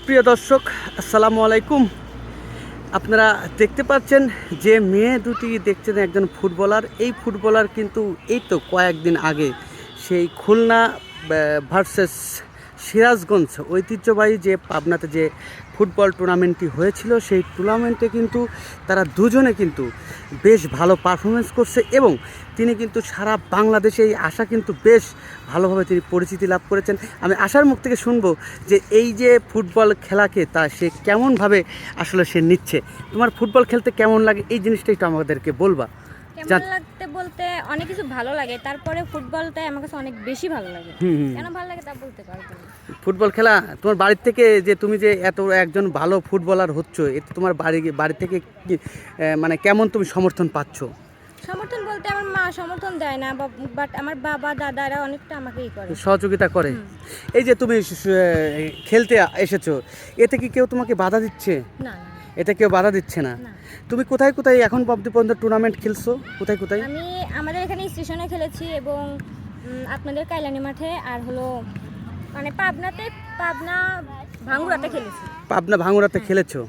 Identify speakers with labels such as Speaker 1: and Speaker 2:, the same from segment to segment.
Speaker 1: প্রিয় দর্শক, আসসালামু আলাইকুম। আপনারা দেখতে পাচ্ছেন যে মেয়ে দুটি দেখছেন একজন ফুটবলার। এই ফুটবলার কিন্তু এই তো কয়েকদিন আগে সেই খুলনা ভার্সেস সিরাজগঞ্জ ঐতিহ্যবাহী যে পাবনাতে যে ফুটবল টুর্নামেন্টটি হয়েছিল, সেই টুর্নামেন্টে কিন্তু তারা দুজনে কিন্তু বেশ ভালো পারফরমেন্স করছে এবং তিনি কিন্তু সারা বাংলাদেশে এই আশা কিন্তু বেশ ভালোভাবে তিনি পরিচিতি লাভ করেছেন। আমি আশার মুখ থেকে শুনবো যে এই যে ফুটবল খেলাকে তা সে কেমনভাবে আসলে সে নিচ্ছে। তোমার ফুটবল খেলতে কেমন লাগে এই জিনিসটা একটু আমাদেরকে বলবা।
Speaker 2: কেমন লাগতে বলতে অনেক কিছু ভালো লাগে, তারপরে ফুটবলটাই আমার কাছে অনেক বেশি ভালো লাগে। কেন ভালো লাগে তা বলতে পারবো না।
Speaker 1: ফুটবল খেলা তোমার বাড়ির থেকে যে তুমি যে এত একজন ভালো ফুটবলার হচ্ছ, এতে তোমার বাড়ি থেকে কি মানে কেমন তুমি সমর্থন পাচ্ছ?
Speaker 2: সমর্থন বলতে আমার মা সমর্থন দেয় না, বাট আমার বাবা দাদারা অনেকটা আমাকেই করে,
Speaker 1: সহযোগিতা করে। এই যে তুমি খেলতে এসেছো, এতে কি কেউ তোমাকে বাধা দিচ্ছে?
Speaker 2: না।
Speaker 1: এটা কেউ বাধা দিচ্ছে না। তুমি কোথায় কোথায় এখন অব্দি পর্যন্ত টুর্নামেন্ট খেলছো? কোথায় কোথায়?
Speaker 2: আমি আমাদের এখানে স্টেশনে খেলেছি এবং আপনাদের কাইলানি মাঠে, আর হলো মানে পাবনা ভাঙ্গুরাতে খেলেছি।
Speaker 1: পাবনা ভাঙ্গুরাতে খেলেছো।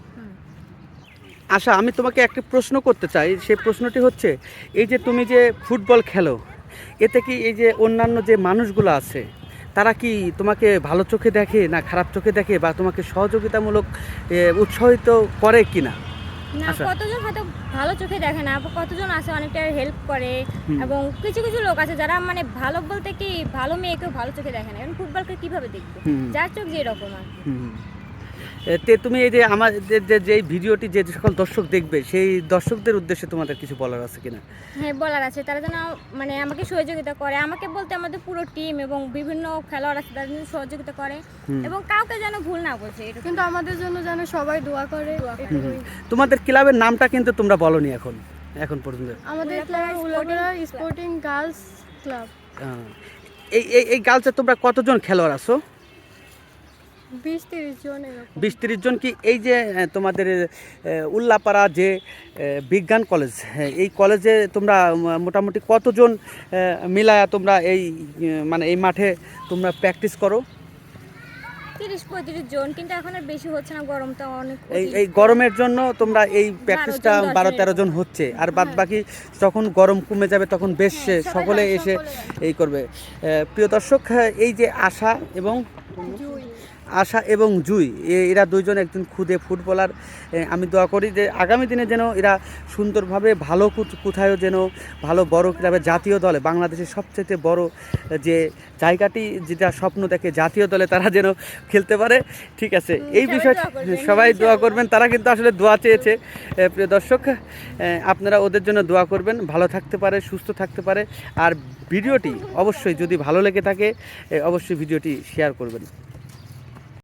Speaker 1: আচ্ছা, আমি তোমাকে একটা প্রশ্ন করতে চাই। সেই প্রশ্নটি হচ্ছে, এই যে তুমি যে ফুটবল খেলো, এতে কি এই যে অন্যান্য যে মানুষগুলো আছে তারা কি তোমাকে ভালো চোখে দেখে না খারাপ চোখে দেখে, বা তোমাকে সহযোগিতামূলক উৎসাহিত করে কি না?
Speaker 2: না,
Speaker 1: আচ্ছা।
Speaker 2: কতজন হয়তো ভালো চোখে দেখে না, কতজন আছে অনেকটা হেল্প করে, এবং কিছু কিছু লোক আছে যারা মানে ভালো বলতে কি ভালো মেয়েকেও ভালো চোখে দেখে না। এখন ফুটবলকে কিভাবে দেখবে, যার চোখ যেরকম আর কি।
Speaker 1: তে তুমি এই যে আমাদের যে ভিডিওটি যে সকল দর্শক দেখবে, সেই দর্শকদের উদ্দেশ্যে তোমাদের কিছু বলার আছে কিনা?
Speaker 2: হ্যাঁ, বলার আছে। তারা যেন মানে আমাকে সহযোগিতা করে, আমাকে বলতে আমাদের পুরো টিম এবং বিভিন্ন খেলোয়াড় আছে তারা যেন সহযোগিতা করে এবং কাউকে যেন ভুল না বোঝে। এটা
Speaker 3: কিন্তু আমাদের জন্য যেন সবাই দোয়া করে।
Speaker 1: তোমাদের ক্লাবের নামটা কিন্তু তোমরা বলনি এখন পর্যন্ত।
Speaker 3: আমাদের club Ullapara sporting girls club.
Speaker 1: এই এই গার্লসে তোমরা কতজন খেলোয়াড় আছো?
Speaker 3: 20-30 জন এরকম।
Speaker 1: 20-30 জন। কি এই যে তোমাদের উল্লাপাড়া যে বিজ্ঞান কলেজ, এই কলেজে তোমরা মোটামুটি কতজন মিলায়া তোমরা এই মানে এই মাঠে তোমরা প্র্যাকটিস করো?
Speaker 2: 30-35 জন, কিন্তু এখন আর বেশি হচ্ছে না, গরমটা অনেক।
Speaker 1: এই গরমের জন্য তোমরা এই প্র্যাকটিসটা 12-13 জন হচ্ছে, আর বাদ বাকি যখন গরম কমে যাবে তখন বেশ সকলে এসে এই করবে। প্রিয় দর্শক, এই যে আশা এবং জুই, এরা দুইজন একজন খুদে ফুটবলার। আমি দোয়া করি যে আগামী দিনে যেন এরা সুন্দরভাবে ভালো কোথায়ও যেন ভালো বড় ক্লাবে জাতীয় দলে, বাংলাদেশের সবচেয়ে বড় যে জায়গাটি যেটা স্বপ্ন দেখে জাতীয় দলে তারা যেন খেলতে পারে। ঠিক আছে, এই বিষয় সবাই দোয়া করবেন। তারা কিন্তু আসলে দোয়া চেয়েছে। প্রিয় দর্শক, আপনারা ওদের জন্য দোয়া করবেন, ভালো থাকতে পারে, সুস্থ থাকতে পারে। আর ভিডিওটি অবশ্যই যদি ভালো লেগে থাকে অবশ্যই ভিডিওটি শেয়ার করবেন।